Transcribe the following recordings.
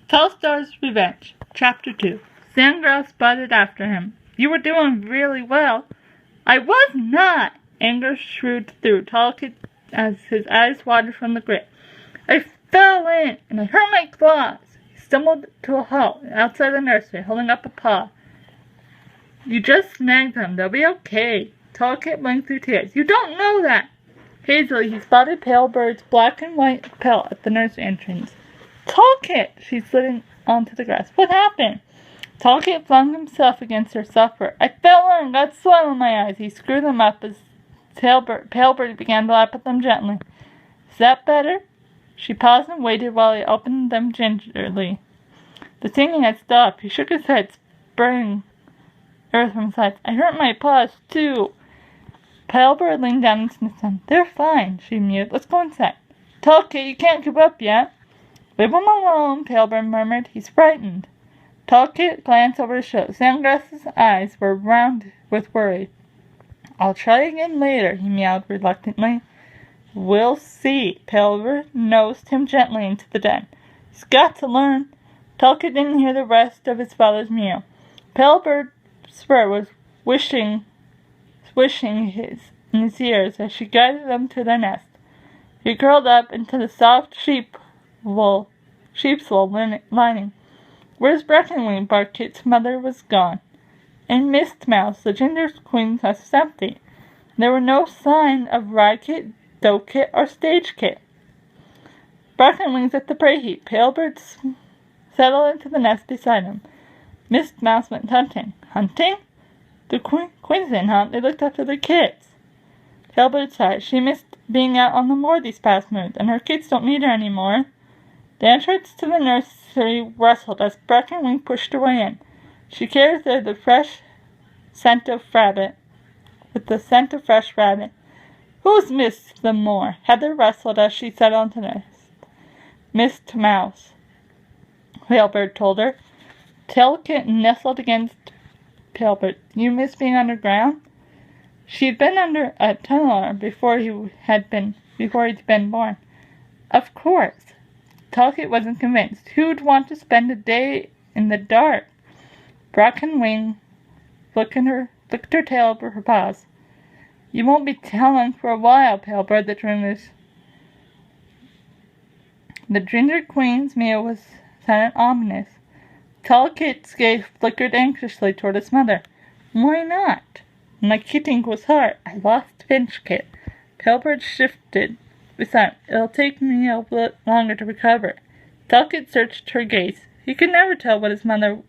Tallstar's Revenge, Chapter 2. Sandgrouse butted after him. You were doing really well. I was not! Anger shrewd through Tallkit as his eyes watered from the grip. I fell in, and I hurt my claws. He stumbled to a halt outside the nursery, holding up a paw. You just snagged them. They'll be okay. Tallkit blinked through tears. You don't know that! Hazily, he spotted Palebird's black and white pelt at the nursery entrance. Tallkit! She slid onto the grass. What happened? Tallkit flung himself against her soft fur. I fell in and got sweat on my eyes. He screwed them up as Palebird began to lap at them gently. Is that better? She paused and waited while he opened them gingerly. The singing had stopped. He shook his head, spraying earth from his sides. I hurt my paws, too. Palebird leaned down and sniffed them. They're fine, she mewed. Let's go inside. Tallkit, you can't give up yet. Leave him alone, Palebird murmured. He's frightened. Tallkit glanced over his shoulder. Sandgrasse's eyes were round with worry. I'll try again later, he meowed reluctantly. We'll see. Palebird nosed him gently into the den. He's got to learn. Tallkit didn't hear the rest of his father's mew. Palebird's fur was swishing in his ears as she guided them to their nest. He curled up into the soft sheep's wool lining. Where's Breckenwing? barked Kit's mother was gone. And Mist Mouse, the ginger queen's nest, was empty. There were no sign of Ride Kit, Doe Kit, or Stage Kit. Breckenwing's at the prey heap. Palebird settled into the nest beside him. Mist Mouse went hunting. Hunting? The queens didn't hunt. They looked after their kids. Palebird sighed. She missed being out on the moor these past moons, and her kids don't need her anymore. The entrance to the nursery rustled as Breckenwing pushed her way in. She carried there the fresh scent of rabbit, Who's missed them more? Heather rustled as she settled into the nest. Mist Mouse, Palebird told her. Tallkit nestled against Palebird. You miss being underground? She'd been under a tunnel before he'd been born. Of course. Tallkit wasn't convinced. Who'd want to spend a day in the dark? Breckenwing flicked her tail over her paws. You won't be telling for a while, Palebird, The ginger queen's mew sounded ominous. Tallkit's gaze flickered anxiously toward his mother. Why not? My kitting was hard. I lost Finchkit. Palebird shifted beside him. It'll take me a bit longer to recover. Tallkit searched her gaze. He could never tell what his mother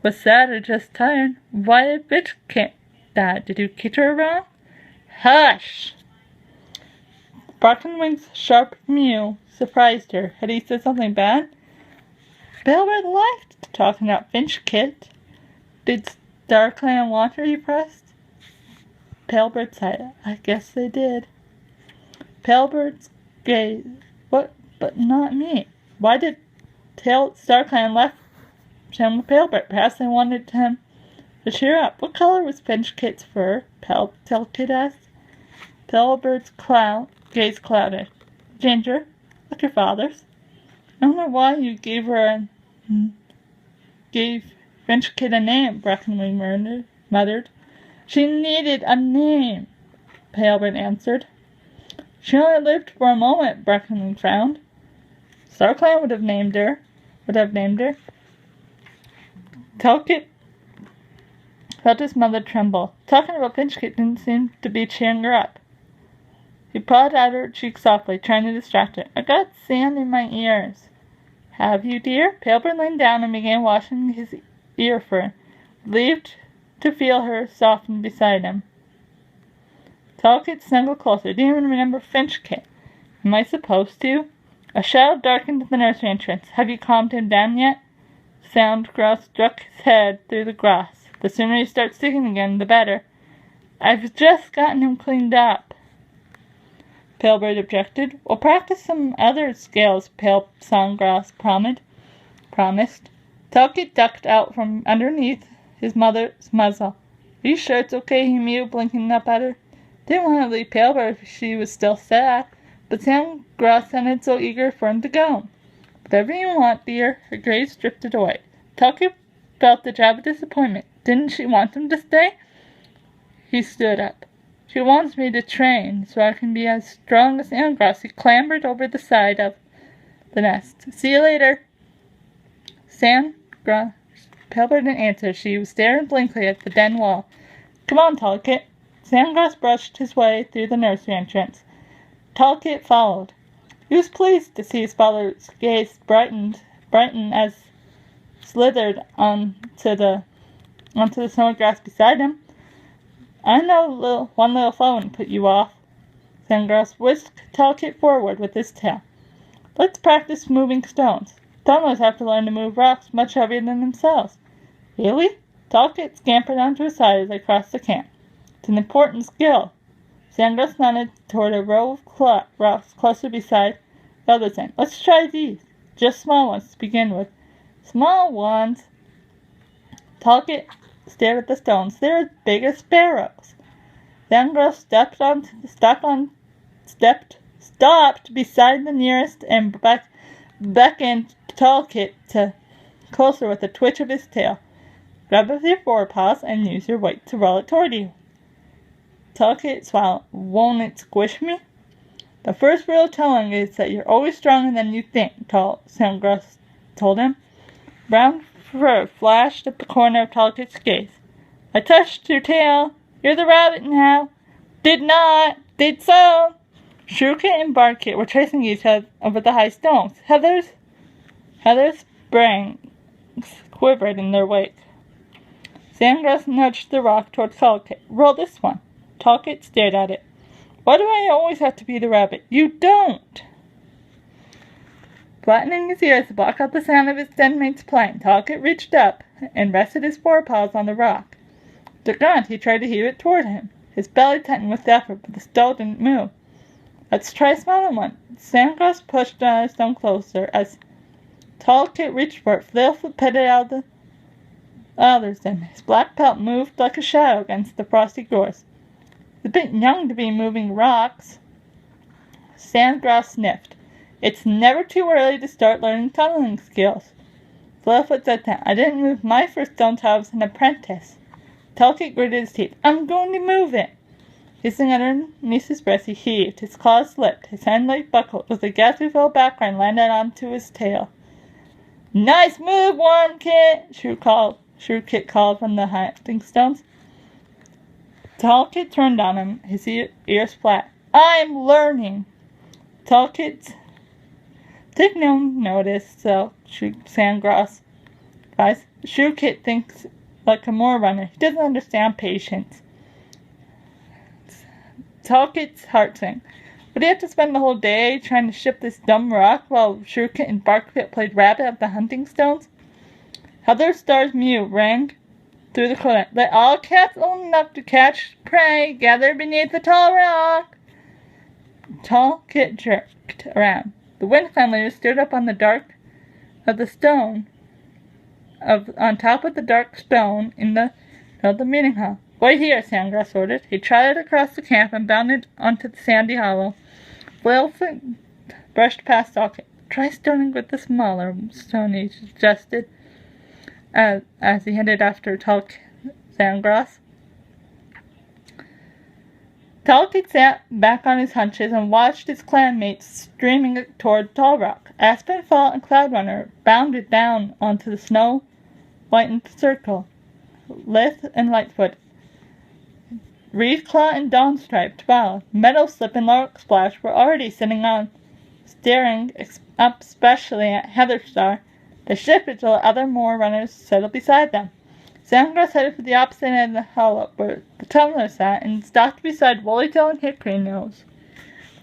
was sad or just tired. Why did Finchkit die? Did you kid her wrong? Hush! Breckenwing's sharp mew surprised her. Had he said something bad? Palebird liked talking about Finchkit. Did StarClan want her? He pressed. Palebird sighed. I guess they did. Palebird's gaze. What? But not me. Why did StarClan left him with Palebird? Perhaps they wanted him to cheer up. What color was Finchkit's fur? Tallkit asked. Palebird's gaze clouded. Ginger, like your father's. I don't know why you gave Finchkit a name, Breckenwing muttered. She needed a name, Palebird answered. She only lived for a moment, Breckenwing frowned. StarClan would have named her. Tallkit felt his mother tremble. Talking about Finchkit didn't seem to be cheering her up. He pawed at her cheek softly, trying to distract her. I got sand in my ears. Have you, dear? Palebird leaned down and began washing his ear fur, relieved to feel her soften beside him. Tallkit snuggled closer. Didn't even remember Finchkit. Am I supposed to? A shadow darkened the nursery entrance. Have you calmed him down yet? Sandgrouse struck his head through the grass. The sooner he starts singing again, the better. I've just gotten him cleaned up. Palebird objected. We'll practice some other scales, Sandgrouse promised. Tallkit ducked out from underneath his mother's muzzle. Are you sure it's okay? He mewed, blinking up at her. Didn't want to leave Palebird if she was still sad, but Sandgrouse sounded so eager for him to go. Whatever you want, dear. Her gaze drifted away. Talkit felt the jab of disappointment. Didn't she want him to stay? He stood up. She wants me to train so I can be as strong as Sandgrass. He clambered over the side of the nest. See you later. Sandgrass Pebble didn't answer. She was staring blankly at the den wall. Come on, Talkit. Sandgrass brushed his way through the nursery entrance. Talkit followed. He was pleased to see his father's gaze brighten as slithered onto the snowy grass beside him. I know one little fly wouldn't put you off. Sandgrass whisked Talkit forward with his tail. Let's practice moving stones. Toddlers have to learn to move rocks much heavier than themselves. Really? Talkit scampered onto his side as they crossed the camp. It's an important skill. Sandgrass nodded toward a row of rocks closer beside the other's end. Let's try these. Just small ones to begin with. Small ones. Talkit stared at the stones. They were as big as sparrows. Sandgrass stopped beside the nearest and beckoned Talkit to closer with a twitch of his tail. Grab with your forepaws and use your weight to roll it toward you. Talkit swallowed. Won't it squish me? The first rule of telling is that you're always stronger than you think, Sandgrass told him. Brown fur flashed at the corner of Talkit's gaze. I touched your tail. You're the rabbit now. Did not. Did so. Shrewkit and Barkit were chasing each other over the high stones. Heather's springs quivered in their wake. Sandgrass nudged the rock toward Talkit. Roll this one. Talkit stared at it. Why do I always have to be the rabbit? You don't! Flattening his ears to block out the sound of his den mate's playing, Talkit reached up and rested his forepaws on the rock. To grunt, he tried to heave it toward him. His belly tightened with effort, but the stone didn't move. Let's try a smaller one. Sandgrass pushed the stone closer. As Talkit reached for it, Flailfoot petted out the others, and his black pelt moved like a shadow against the frosty gorse. It's a bit young to be moving rocks. Sandgrass sniffed. It's never too early to start learning tunneling skills. Flailfoot said that. I didn't move my first stone till I was an apprentice. Talkit gritted his teeth. I'm going to move it. Hissing underneath his breath, he heaved. His claws slipped. His hind leg buckled. With a gaspy-filled background landed onto his tail. Nice move, Wormkit! Shrewkit called from the hunting stones. Talkit turned on him, his ears flat. I'm learning. Talkit took no notice, so Sandgrass. Guys, Shrewkit thinks like a moor runner. He doesn't understand patience. Talkit's heart sank. Would he have to spend the whole day trying to ship this dumb rock while Shrewkit and Barkit played rabbit at the hunting stones? Heatherstar's mew rang through the corner. Let all cats old enough to catch prey gather beneath the tall rock. Talkit jerked around. The wind climber stood up on the on top of the dark stone in the meeting hall. Wait here, Sandgrass ordered. He trotted across the camp and bounded onto the sandy hollow. Flailfoot brushed past Talkit. Try stoning with the smaller stone, he suggested, as he headed after Sandgrass. Talkit sat back on his haunches and watched his clanmates streaming toward Tall Rock. Aspenfall and Cloudrunner bounded down onto the snow-whitened circle. Lith and Lightfoot, Reedclaw and Dawnstripe followed. Meadowslip and Larksplash were already sitting on, staring up especially at Heatherstar. They shifted till other moor runners settled beside them. Sandgrass headed for the opposite end of the hollow, where the tumbler sat, and stopped beside Woollytail and Hickory Nose.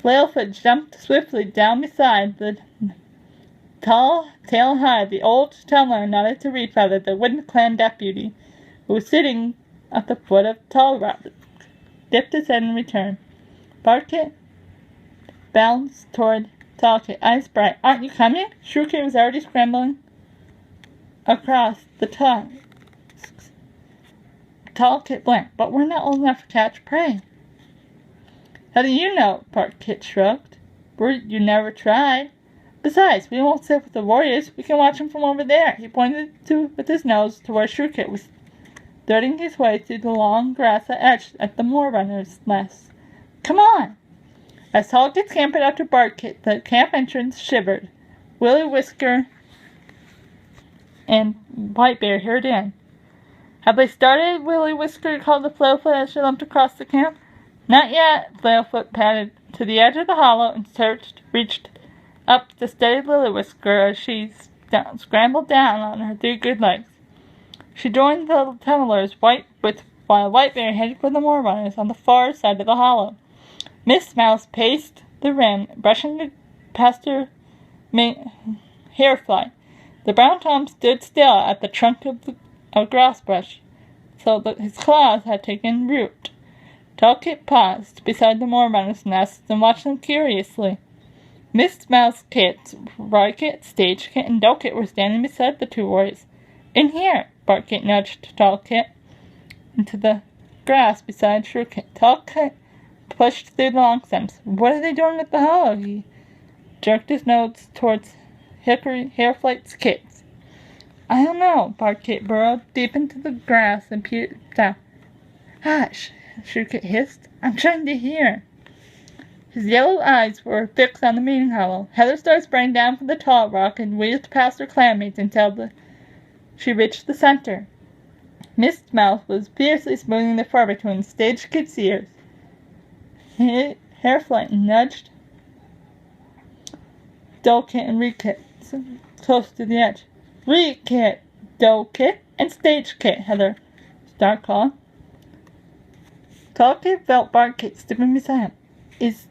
Flailfoot jumped swiftly down beside the tall tail high. The old tumbler nodded to Reedfeather, the Wind Clan deputy, who was sitting at the foot of Tall Rock, dipped his head in return. Barkit bounced toward Talkit, eyes bright. Aren't you coming? Shrewkit was already scrambling across the tusks. Talkit blinked, but we're not old enough to catch prey. How do you know? Barkit shrugged. You never tried. Besides, we won't sit with the warriors. We can watch them from over there. He pointed with his nose to where Shrewkit was threading his way through the long grass that edged at the moorrunner's nest. Come on! As Tallkit scampered after Bartkit, the camp entrance shivered. Willy Whisker and Whitebear hurried in. Have they started? Willy Whisker called to Flailfoot as she lumped across the camp. Not yet. Flailfoot padded to the edge of the hollow and reached up to steady Willy Whisker as she scrambled down on her 3 good legs. She joined the tunnelers while Whitebear headed for the moorrunners on the far side of the hollow. Miss Mouse paced the rim, brushing past her hair fly. The brown Tom stood still at the trunk of a grass bush, so that his claws had taken root. Tallkit paused beside the moorrunner's nest and watched them curiously. Miss Mouse Kit, Rykit, Stagekit, and Dokit were standing beside the 2 warriors. In here! Bartkit nudged Tallkit into the grass beside Shrewkit. Tallkit pushed through the long stems. What are they doing at the hollow? He jerked his nose towards Hickory Hairflight's kids. I don't know. Bartkit burrowed deep into the grass and peered down. Hush! Shrewkit hissed. I'm trying to hear. His yellow eyes were fixed on the meeting hollow. Heatherstar sprang down from the tall rock and wheeled past her clanmates until she reached the center. Miss Mouse was fiercely smoothing the fur between Stagekit's ears. Hairflight nudged Dokit and Rykit close to the edge. Rykit, Dokit, and Stagekit, Heatherstar called. Tallkit felt Bartkit stepping beside him. It's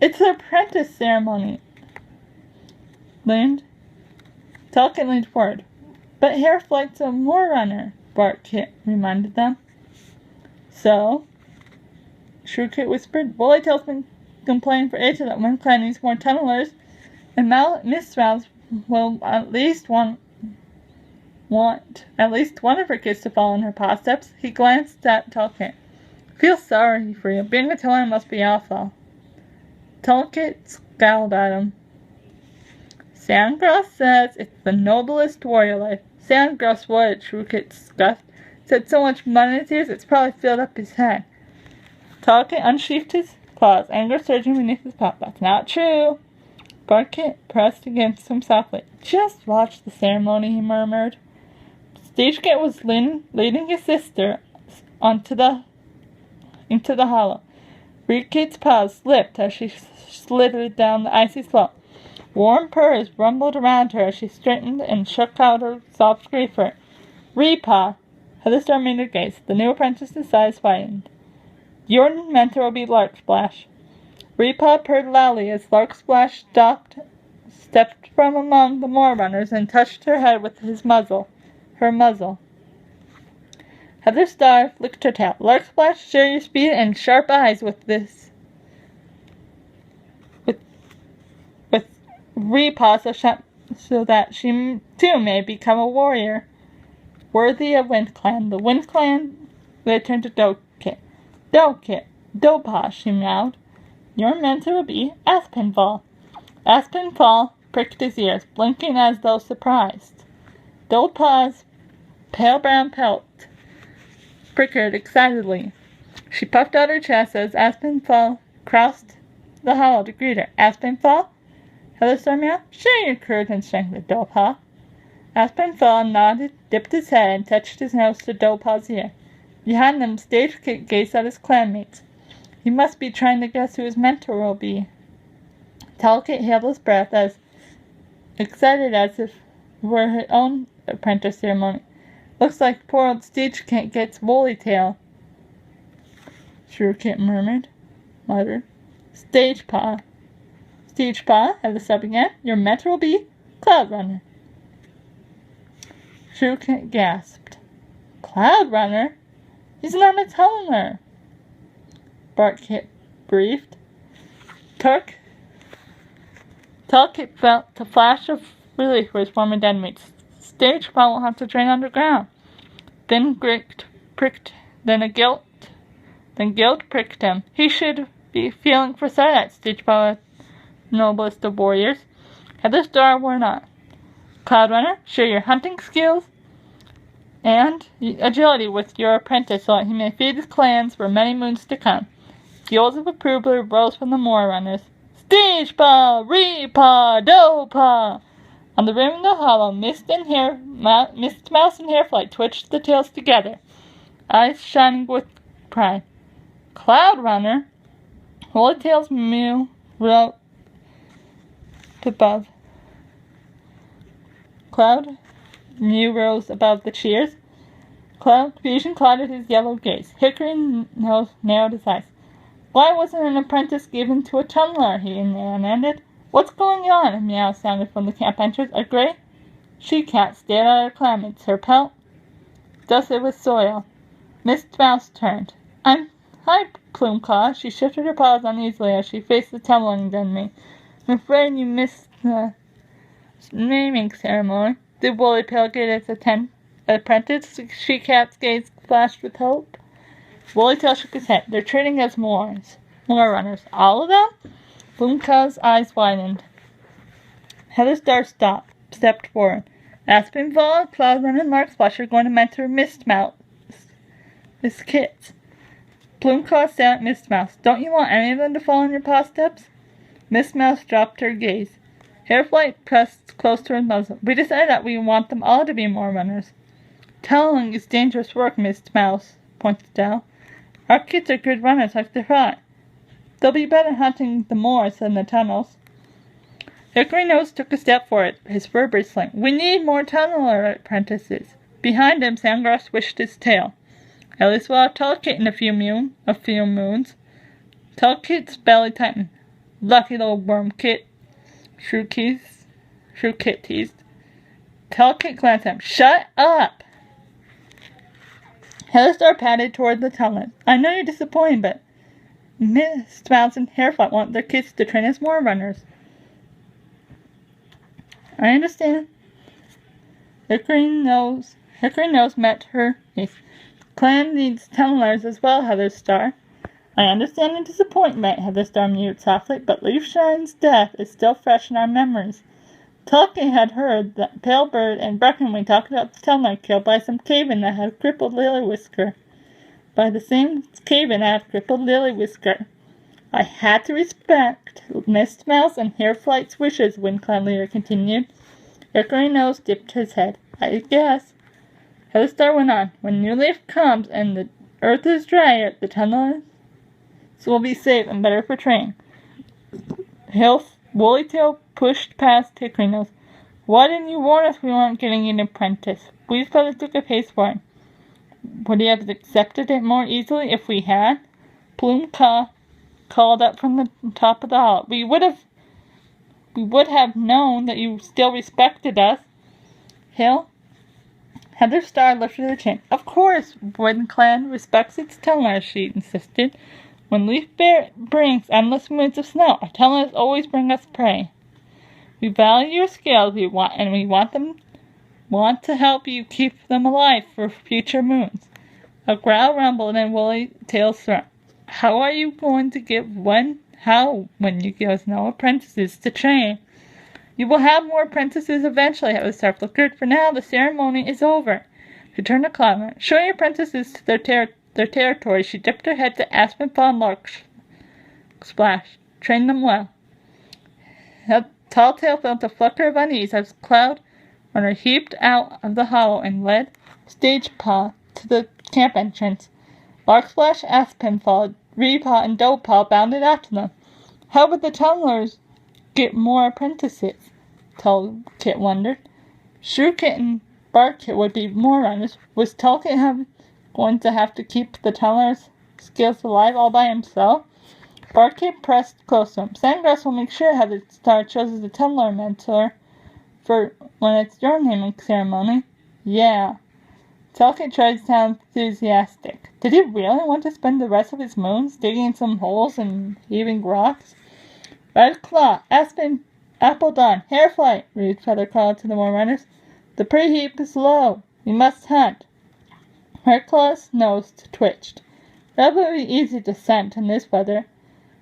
the apprentice ceremony. Tallkit leaned forward. But Hairflight's a moorrunner, Bartkit reminded them. So? Shrewkit whispered. Woollytail's been complaining for ages that one clan needs more tunnelers, and Miss Mouse will at least want at least one of her kids to follow in her paw steps. He glanced at Tallkit. Feel sorry for you. Being a tunneler must be awful. Tallkit scowled at him. Sandgrouse says it's the noblest warrior life. Sandgrouse would, Shrewkit scoffed. Said so much mud in his ears it's probably filled up his head. Tallkit unsheathed his claws, anger surging beneath his paw. That's not true. Bartkit pressed against him softly. Just watch the ceremony, he murmured. Stagekit was leading his sister into the hollow. Rykit's paws slipped as she slithered down the icy slope. Warm purrs rumbled around her as she straightened and shook out her soft griefer. Repaw! Heatherstar made her gaze. The new apprentice's eyes widened. Your mentor will be Larksplash. Repaw purred loudly as Larksplash stepped from among the moorrunners and touched her head with her muzzle. Heatherstar flicked her tail. Larksplash, share your speed and sharp eyes with Repaw so that she too may become a warrior worthy of WindClan. The WindClan turned to Dokit. Dokit, Dopaw, she meowed. Your mentor will be Aspenfall. Aspenfall pricked his ears, blinking as though surprised. Dopaw's pale brown pelt prickled excitedly. She puffed out her chest as Aspenfall crossed the hollow to greet her. Aspenfall? Heatherstar meowed. Share your courage and strength with Dopaw. Aspenfall nodded, dipped his head, and touched his nose to Dopaw's ear. Behind them, Stagekit gazed at his clanmates. He must be trying to guess who his mentor will be. Tallkit held his breath, as excited as if it were her own apprentice ceremony. Looks like poor old Stagekit gets Woollytail, Shrewkit muttered. Stagepaw, Heatherstar began. Your mentor will be Cloudrunner. Shrewkit gasped. Cloudrunner? He's not a tunneler. Bartkit briefed. Tallkit felt a flash of relief for his former dead mates. Stagepaw will have to train underground. Then guilt pricked him. He should be feeling for sorry that Stagepaw, noblest of warriors. Tallstar went on. Cloud Runner, share your hunting skills and agility with your apprentice so that he may feed his clans for many moons to come. Yells of approval rose from the Moor Runners. Stage Paw! Repaw! Dopaw! On the rim of the hollow, Mist Mouse and Hairflight twitched the tails together, eyes shining with pride. Cloud Runner, Woolly Tail's mew wrote above. Cloud Mew rose above the cheers. Confusion clouded his yellow gaze. Hickory nose narrowed his eyes. Why wasn't an apprentice given to a tunneler? He demanded. What's going on? A meow sounded from the camp entrance. A gray she-cat stared at her clanmates, her pelt dusted with soil. Miss Mouse turned. Hi, Plumeclaw. She shifted her paws uneasily as she faced the tumbling enemy. I'm afraid you missed the naming ceremony. Did Woolly Tail get its apprentice? She-cat's gaze flashed with hope. Woolly Tail shook his head. They're treating us Moor Runners. All of them? Plumeclaw's eyes widened. Tallstar stepped forward. Aspenfall, Cloud Run, and Larksplash are going to mentor Miss Kids. Plumeclaw stared at Miss Mouse. Don't you want any of them to follow in your paw steps? Miss Mouse dropped her gaze. Hairflight pressed close to her muzzle. We decided that we want them all to be Moor Runners. Tunneling is dangerous work, Miss Mouse pointed out. Our kids are good runners like their father. They'll be better hunting the moors than the tunnels. Hickory Nose took a step forward, his fur bristling. We need more tunneler apprentices. Behind him, Sandgrass swished his tail. At least we'll have Tullkit in a few moons. Tullkit's belly tightened. Lucky little worm kit. Shrewkit teased. Tullkit glanced at him. Shut up! Tallstar padded toward the tunnel. I know you're disappointed, but Miss Mouse and Hairflight want their kids to train as Moor Runners. I understand. Hickory Nose met her niece. Clan needs tunnelers as well, Tallstar. I understand the disappointment, Tallstar mewed softly, but Leafshine's death is still fresh in our memories. Tullkit had heard that Palebird and Breckenwing talked about the tunneler killed by some cave-in that had crippled Lillywhisker. By the same cave-in that had crippled Lillywhisker. I had to respect Miss Mouse and Hairflight's wishes, Wind-Clan leader continued. Hickory Nose dipped his head. I guess. Tallstar went on. When New Leaf comes and the earth is drier, the tunnelers will be safe and better for training. Woolly Tail pushed past Hickory Nose. Why didn't you warn us we weren't getting an apprentice? We fellas took a pace for it. Would he have accepted it more easily if we had? Plumeclaw called up from the top of the hall. We would have known that you still respected us. Tallstar lifted her chin. Of course, Wind-Clan respects its tunnelers, she insisted. When Leaf Bear brings endless moons of snow, our tunnelers always bring us prey. We value your skills, we want to help you keep them alive for future moons. A growl rumbled in Woolly Tail's throat. How are you going to give when you give us no apprentices to train? You will have more apprentices eventually, Tallstar flickered. For now, the ceremony is over. She turned to Cloud. Show your apprentices to their territory. She dipped her head to Aspenfall and Larksplash. Train them well. Talltail felt a flutter of unease as Cloud Runner heaped out of the hollow and led Stagepaw to the camp entrance. Larksplash, Aspenfall, Repaw, and Dopaw bounded after them. How would the tunnelers get more apprentices? Tullkit wondered. Shrewkit and Barkkit would be Moor Runners. Was Tullkit going to have to keep the tunnelers' skills alive all by himself? Barkkit pressed close to him. Sandgrass will make sure Tallstar chooses the tunneler mentor for when it's your naming ceremony. Yeah. Tullkit tried to sound enthusiastic. Did he really want to spend the rest of his moons digging some holes and heaving rocks? Red Claw, Aspen, Appledon, Hairflight, Rude Feather called to the Moor Runners. The prey heap is low. We must hunt. Red Claw's nose twitched. That would be easy to scent in this weather.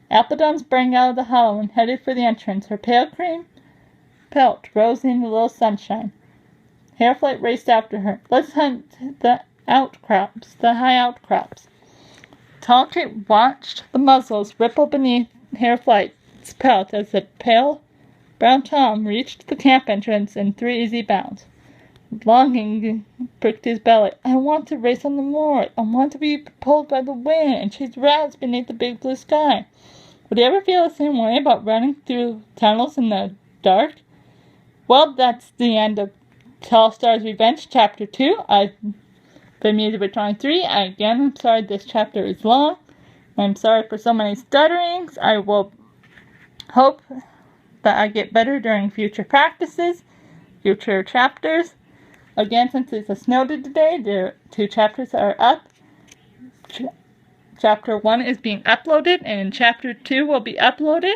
Appledon sprang out of the hollow and headed for the entrance. Her pale cream pelt rose in the little sunshine. Hairflight raced after her. Let's hunt the outcrops, the high outcrops. Talkit watched the muzzles ripple beneath Hairflight's pelt as the pale brown Tom reached the camp entrance in 3 easy bounds. Longing pricked his belly. I want to race on the moor. I want to be pulled by the wind and chase rabbits beneath the big blue sky. Would you ever feel the same way about running through tunnels in the dark? Well, that's the end of Tallstar's Revenge, Chapter 2. I've been Music23. Again, I'm sorry this chapter is long. I'm sorry for so many stutterings. I will hope that I get better during future practices, future chapters. Again, since it's a snow day today, the 2 chapters are up. Chapter 1 is being uploaded, and Chapter 2 will be uploaded.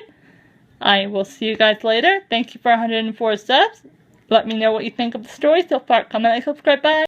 I will see you guys later. Thank you for 104 subs. Let me know what you think of the story so far. Comment, like, subscribe, bye.